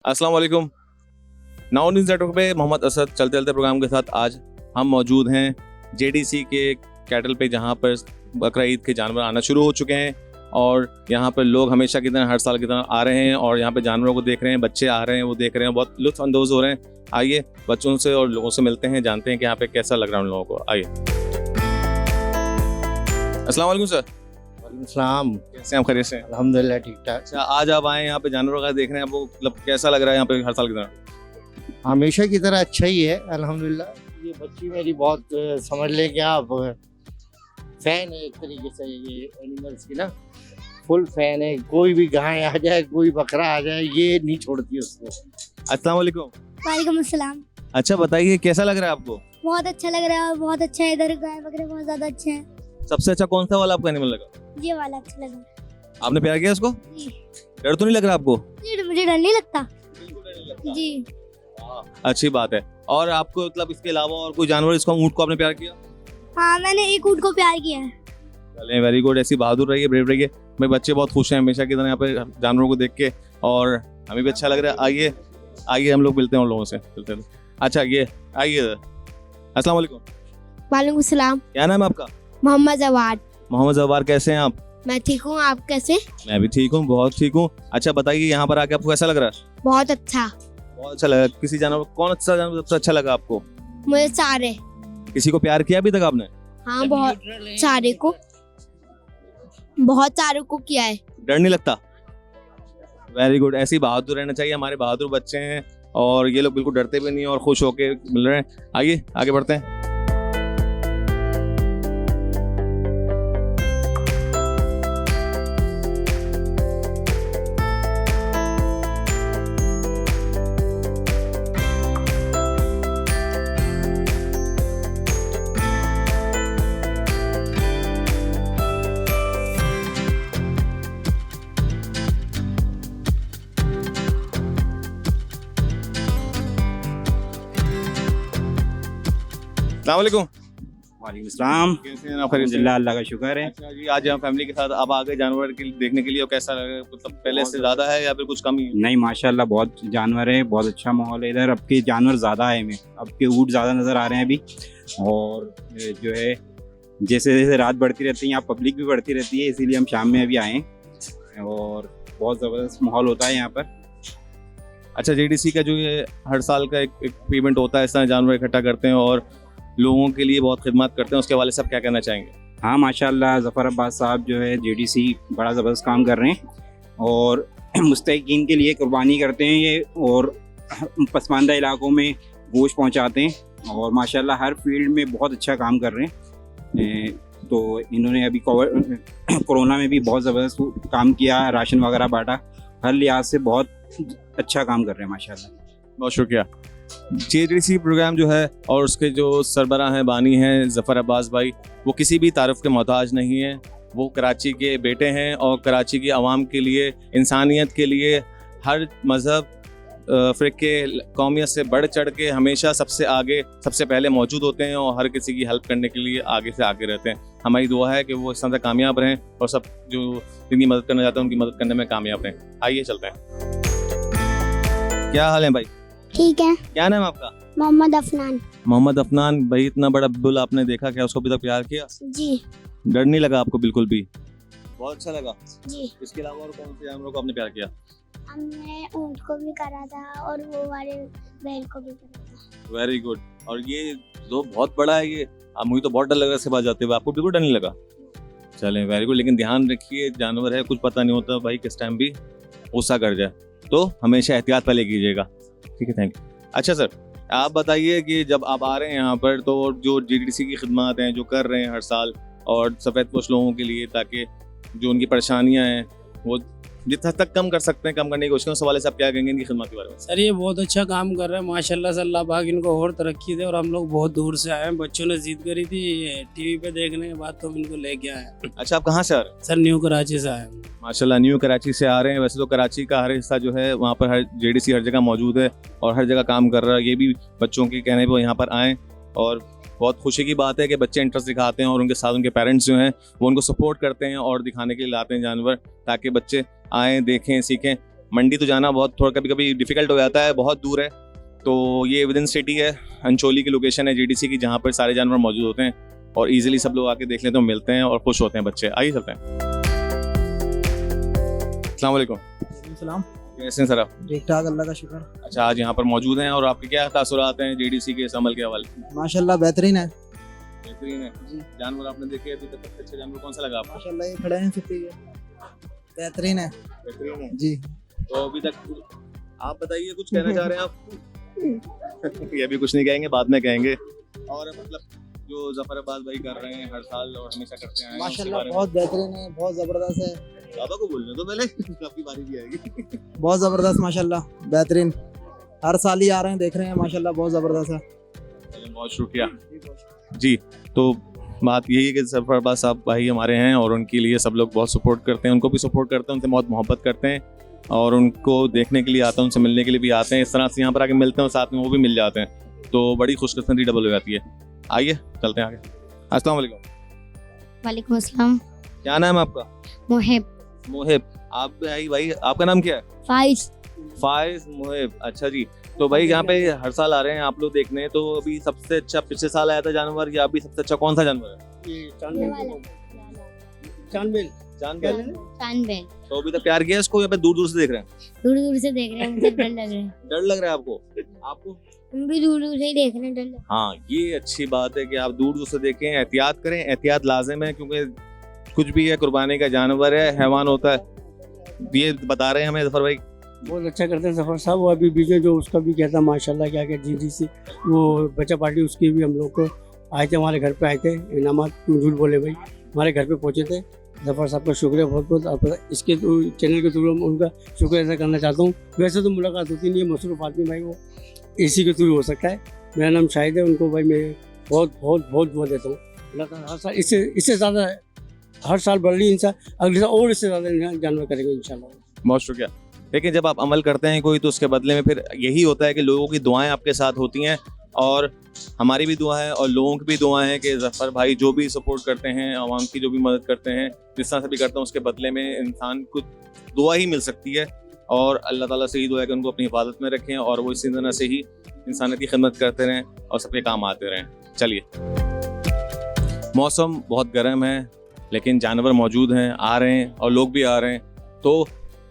अस्सलाम वालेकुम। Now news network पे मोहम्मद असद चलते चलते प्रोग्राम के साथ आज हम मौजूद हैं जेडीसी के कैटल पे, जहाँ पर बकरा ईद के जानवर आना शुरू हो चुके हैं और यहाँ पर लोग हमेशा की तरह हर साल की तरह आ रहे हैं और यहाँ पे जानवरों को देख रहे हैं, बच्चे आ रहे हैं, वो देख रहे हैं, बहुत लुत्फ अंदोज़ हो रहे हैं। आइए बच्चों से और लोगों से मिलते हैं, जानते हैं कि यहाँ पे कैसा लग रहा है उन लोगों को। आइए। अस्सलाम वालेकुम सर। सलाम। कैसे हैं आप? खैरियत से हैं? अल्हम्दुलिल्लाह ठीक ठाक। अच्छा, आज आप आए यहाँ पे जानवरों का देख रहे हैं, आपको मतलब कैसा लग रहा है यहाँ पे हर साल की तरह? हमेशा की तरह अच्छा ही है अल्हम्दुलिल्लाह। ये बच्ची मेरी बहुत समझ लें कि आप फैन है एक तरीके से ये एनिमल्स की ना, फुल फैन है। कोई भी गाय आ जाए, कोई बकरा आ जाए, ये नहीं छोड़ती उसको। अस्सलाम वालेकुम। वालेकुम अस्सलाम। अच्छा बताइए कैसा लग रहा है आपको? बहुत अच्छा लग रहा है और बहुत अच्छा है। इधर गाय वगैरह बहुत ज्यादा अच्छे हैं। सबसे अच्छा कौन सा वाला आपको एनिमल लगा? ये वाला अच्छा लगा। आपने प्यार किया उसको? जी। डर तो नहीं लग रहा आपको? जी, मुझे डर नहीं लगता। जी। अच्छी बात है। और आपको मतलब इसके अलावा और कोई जानवर, इसको ऊँट को आपने प्यार किया? हाँ, मैंने एक ऊँट को प्यार किया है। चलें, वेरी गुड। ऐसी बहादुर रहिए, ब्रेव रहिए। मेरे बच्चे बहुत खुश हैं हमेशा की तरह यहाँ पे जानवरों को देख के और हमें भी अच्छा लग रहा है। आइए आइए हम लोग मिलते हैं उन लोगों से चलते चलते। अच्छा ये आइए। अस्सलाम वालेकुम। वालेकुम सलाम। क्या नाम है आपका? मोहम्मद जवाद। मोहम्मद जवार, कैसे हैं आप? मैं ठीक हूँ, आप कैसे? मैं भी ठीक हूँ, बहुत ठीक हूँ। अच्छा बताइए यहाँ पर आके आपको कैसा लग रहा है? बहुत अच्छा। बहुत अच्छा लगा। किसी जानवर, कौन सा जानवर सबसे अच्छा लगा आपको? मुझे सारे। किसी को प्यार किया अभी तक आपने? हाँ, बहुत सारे को, बहुत सारों को किया है। डर नहीं लगता? Very good. ऐसे ही बहादुर रहना चाहिए, हमारे बहादुर बच्चे हैं और ये लोग बिल्कुल डरते भी नहीं और खुश होके मिल रहे हैं। आइए आगे बढ़ते हैं। अस्सलाम वालेकुम। वालेकुम सलाम। कैसे हैं आप? खैरियत से? अल्हम्दुलिल्लाह, अल्लाह का शुक्र है। अच्छा जी, आज यहाँ फैमिली के साथ आप आ गए जानवर के देखने के लिए, और कैसा लगा? मतलब पहले से ज्यादा है या फिर कुछ कम ही है? नहीं माशाल्लाह, बहुत जानवर है, बहुत अच्छा माहौल है इधर। अब के जानवर ज़्यादा है, में अब के ऊँट ज़्यादा नज़र आ रहे हैं अभी। और जो है जैसे जैसे रात बढ़ती रहती है यहाँ पब्लिक भी बढ़ती रहती है, इसीलिए हम शाम में अभी आए हैं और बहुत ज़बरदस्त माहौल होता है यहाँ पर। अच्छा, जेडीसी का जो ये हर साल का एक इवेंट होता है, इस तरह जानवर इकट्ठा करते हैं और लोगों के लिए बहुत खिदमत करते हैं, उसके हवाले से आप क्या कहना चाहेंगे? हाँ माशाल्लाह, ज़फ़र अब्बास साहब जो है जेडीसी बड़ा ज़बरदस्त काम कर रहे हैं और मुस्तहिकीन के लिए कुर्बानी करते हैं ये, और पसमानदा इलाकों में गोश्त पहुंचाते हैं और माशाल्लाह हर फील्ड में बहुत अच्छा काम कर रहे हैं। तो इन्होंने अभी कोरोना में भी बहुत ज़बरदस्त काम किया, राशन वगैरह बांटा, हर लिहाज से बहुत अच्छा काम कर रहे हैं माशाल्लाह। बहुत शुक्रिया। जेडीसी प्रोग्राम जो है और उसके जो सरबराह हैं, बानी हैं ज़फ़र अब्बास भाई, वो किसी भी तारीफ़ के मोहताज नहीं है। वो कराची के बेटे हैं और कराची की आवाम के लिए, इंसानियत के लिए, हर मज़हब फ़िरके कौमियत से बढ़ चढ़ के हमेशा सबसे आगे, सबसे पहले मौजूद होते हैं और हर किसी की हेल्प करने के लिए आगे से आगे रहते हैं। हमारी दुआ है कि वो इस तरह से कामयाब रहें और सब जो जिनकी मदद करना चाहते हैं उनकी मदद करने में कामयाब रहें। आइए चलते हैं। क्या हाल है भाई? ठीक है। क्या नाम है आपका? मोहम्मद अफनान। मोहम्मद अफनान भाई, इतना बड़ा बुल आपने देखा, क्या उसको अभी तक प्यार किया? जी। डर नहीं लगा आपको बिल्कुल भी? बहुत अच्छा लगा। जी। इसके अलावा और कौन से जानवरों को आपने प्यार किया? हमने ऊँट को भी करा था और वो वाले बैल को भी करा था। Very good. और ये जो बहुत बड़ा है ये, मुझे तो बहुत डर लग रहा है इसके पास जाते हुए, आपको बिल्कुल डर नहीं लगा? चलें, वेरी गुड। लेकिन ध्यान रखिए, जानवर है, कुछ पता नहीं होता भाई किस टाइम भी गुस्सा कर जाए, तो हमेशा एहतियात पहले कीजिएगा। ठीक है, थैंक यू। अच्छा सर, आप बताइए कि जब आप आ रहे हैं यहाँ पर, तो जो जेडीसी की खिदमत हैं जो कर रहे हैं हर साल और सफ़ेदपोश लोगों के लिए, ताकि जो उनकी परेशानियाँ हैं वो जितना तक कम कर सकते हैं कम करने की कोशिश करें, उस हवाले से आप क्या कहेंगे इनकी खिदमत के बारे में? सर ये बहुत अच्छा काम कर रहे हैं माशाल्लाह से, अल्लाह पाक इनको और तरक्की दे। और हम लोग बहुत दूर से आए हैं, बच्चों ने जिद करी थी टीवी पे देखने के बाद तो हम इनको लेके आए हैं। अच्छा, आप कहाँ से आ रहे हैं? सर न्यू कराची से आए हैं। माशाल्लाह, न्यू कराची से आ रहे हैं। वैसे तो कराची का हर हिस्सा जो है वहाँ पर हर जेडीसी हर जगह मौजूद है और हर जगह काम कर रहा है। ये भी बच्चों के कहने पर यहाँ पर आएँ और बहुत खुशी की बात है कि बच्चे इंटरेस्ट दिखाते हैं और उनके साथ उनके पेरेंट्स जो हैं वो उनको सपोर्ट करते हैं और दिखाने के लिए लाते हैं जानवर, ताकि बच्चे आएँ, देखें, सीखें। मंडी तो जाना बहुत थोड़ा कभी कभी डिफिकल्ट हो जाता है, बहुत दूर है। तो ये विद इन सिटी है, अंचोली की लोकेशन है जीडीसी की, जहाँ पर सारे जानवर मौजूद होते हैं और इजीली सब लोग आके देख लेते हैं, मिलते हैं और खुश होते हैं बच्चे। आइए चलते हैं। अस्सलाम वालेकुम। सलाम। कैसे हैं सर आप? ठीक ठाक, अल्लाह का शुक्र। अच्छा, आज यहाँ पर मौजूद हैं और आपके क्या तासुरात हैं जीडीसी के इस अमल के हवाले? माशाल्लाह बेहतरीन है। बेहतरीन है जी। जानवर आपने देखे अभी तक सबसे अच्छा जानवर कौन सा लगा आपको? माशाल्लाह ये खड़े हैं फिफ्टी के, बेहतरीन है बेहतरीन है जी। तो अभी तक आप बताइए, कुछ कहना चाह रहे हैं आप? ये भी कुछ नहीं कहेंगे, बाद में कहेंगे। और मतलब जो जफर अब्बास भाई कर रहे हैं हर साल और हमेशा करते हैं, माशाल्लाह बहुत बेहतरीन है, बहुत ज़बरदस्त है। बाबा को बोलने तो पहले आपकी बारी भी आएगी। बहुत ज़बरदस्त माशाल्लाह, बेहतरीन। हर साल ही आ रहे हैं, देख रहे हैं, माशाल्लाह बहुत ज़बरदस्त है। चलिए, बहुत शुक्रिया जी। तो बात यही है कि जफर अब्बास साहब भाई हमारे हैं और उनके लिए सब लोग बहुत सपोर्ट करते हैं, उनको भी सपोर्ट करते हैं, उनसे बहुत मोहब्बत करते हैं और उनको देखने के लिए आते हैं, उनसे मिलने के लिए भी आते हैं। इस तरह से यहाँ पर आके मिलते हैं और साथ में वो भी मिल जाते हैं, तो बड़ी खुशकिस्मती डबल हो जाती है। आइए चलते हैं आगे। अस्सलाम वालेकुम। वालेकुम अस्सलाम। क्या नाम है आपका? मुहिब। मोहिब। आप भाई आपका नाम क्या है? फाइज। फाइज मोहिब। अच्छा जी। तो भाई यहाँ पे हर साल आ रहे हैं आप लोग देखने, तो अभी सबसे अच्छा पिछले साल आया था जानवर, या अभी सबसे अच्छा कौन सा जानवर है? चांदबेल। चांदबेल। तो अभी तक प्यार किया इसको या फिर दूर दूर से देख रहे हैं? दूर दूर से देख रहे हैं, मुझे डर लग रहा है। डर लग रहा है आपको? आपको? हम भी दूर दूर से ही देख रहे हैं, डर लग। हाँ, ये अच्छी बात है कि आप दूर दूर से देखें, एहतियात करें। एहतियात लाजिम है क्योंकि कुछ भी है, कुर्बानी का जानवर है, हैवान होता है। ये बता रहे हैं हमें जफर भाई। बहुत अच्छा करते हैं जफर साहब। वो अभी बीजे जो उसका भी कहता माशाल्लाह, क्या क्या जीडीसी वो बच्चा पार्टी, उसकी भी हम लोग को आए थे, हमारे घर पे आए थे। इनामात झूठ बोले भाई, हमारे घर पे पहुंचे थे। जफर साहब का शुक्रिया बहुत बहुत। इसके चैनल के थ्रू उनका शुक्रिया अदा करना चाहता हूँ। वैसे तो मुलाकात होती नहीं है, मसरूफ आदमी भाई, वो इसी के थ्रू हो सकता है। मेरा नाम शाहिद है, उनको भाई मैं बहुत बहुत बहुत दुआ देता हूँ। अल्लाह ताला हर साल इससे ज़्यादा हर साल बढ़ रही इंसान, अगले साल और इससे ज़्यादा जानवर करेंगे इंशाल्लाह। बहुत शुक्रिया। लेकिन जब आप अमल करते हैं कोई, तो उसके बदले में फिर यही होता है कि लोगों की दुआएं आपके साथ होती हैं, और हमारी भी दुआ है और लोगों की भी दुआ है कि जफर भाई जो भी सपोर्ट करते हैं, आवाम की जो भी मदद करते हैं, जिस तरह से भी करते हैं, उसके बदले में इंसान को दुआ ही मिल सकती है। और अल्लाह ताला से ही दुआ है कि उनको अपनी हिफाजत में रखें और वो इसी तरह से ही इंसानियत की खिदमत करते रहें और सबके काम आते रहें। चलिए, मौसम बहुत गर्म है लेकिन जानवर मौजूद हैं, आ रहे हैं और लोग भी आ रहे हैं। तो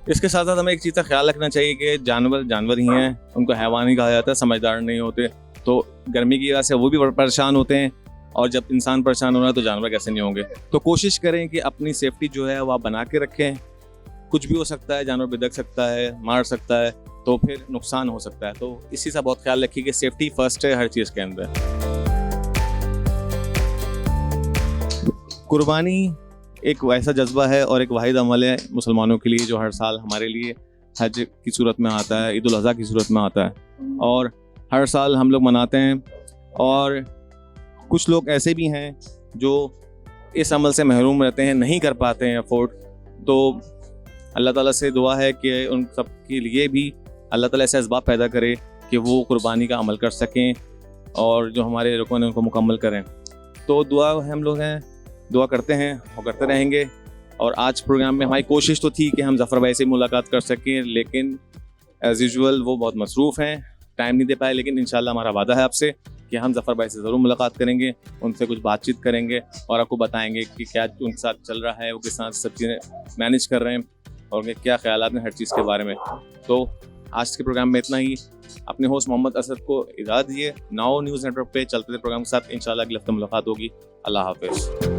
इसके साथ साथ हमें एक चीज़ का ख्याल रखना चाहिए कि जानवर जानवर ही हैं, उनको हैवान ही कहा जाता है, समझदार नहीं होते। तो गर्मी की वजह से वो भी परेशान होते हैं, और जब इंसान परेशान हो रहा है तो जानवर कैसे नहीं होंगे। तो कोशिश करें कि अपनी सेफ्टी जो है वो आप बना के रखें। कुछ भी हो सकता है, जानवर बिदक सकता है, मार सकता है, तो फिर नुकसान हो सकता है। तो इसी से बहुत ख्याल रखिए कि सेफ्टी फर्स्ट है हर चीज़ के अंदर। कुर्बानी एक वैसा जज्बा है और एक वाहिद अमल है मुसलमानों के लिए जो हर साल हमारे लिए हज की सूरत में आता है, ईद उल अज़हा की सूरत में आता है, और हर साल हम लोग मनाते हैं। और कुछ लोग ऐसे भी हैं जो इस अमल से महरूम रहते हैं, नहीं कर पाते हैं अफोर्ड। तो अल्लाह ताला से दुआ है कि उन सब के लिए भी अल्लाह ताला ऐसे असबाब पैदा करे कि वो कुर्बानी का अमल कर सकें और जो हमारे रुकन है उनको मुकम्मल करें। तो दुआ हम लोग हैं, दुआ करते हैं और करते रहेंगे। और आज प्रोग्राम में हमारी कोशिश तो थी कि हम जफर भाई से मुलाकात कर सकें, लेकिन एज़ यूजुअल वो बहुत मसरूफ़ हैं, टाइम नहीं दे पाए। लेकिन इंशाल्लाह हमारा वादा है आपसे कि हम जफर भाई से ज़रूर मुलाकात करेंगे, उनसे कुछ बातचीत करेंगे और आपको बताएंगे कि क्या उनके साथ चल रहा है, वो किस तरह सब चीज़ें मैनेज कर रहे हैं और उनके क्या ख्यालात हैं हर चीज़ के बारे में। तो आज के प्रोग्राम में इतना ही। अपने होस्ट मोहम्मद असद को इजाज़त दिए। नाउ न्यूज़ नेटवर्क पे चलते थे प्रोग्राम के साथ। इंशाल्लाह अगले हफ्ते मुलाकात होगी। अल्लाह हाफ़िज़।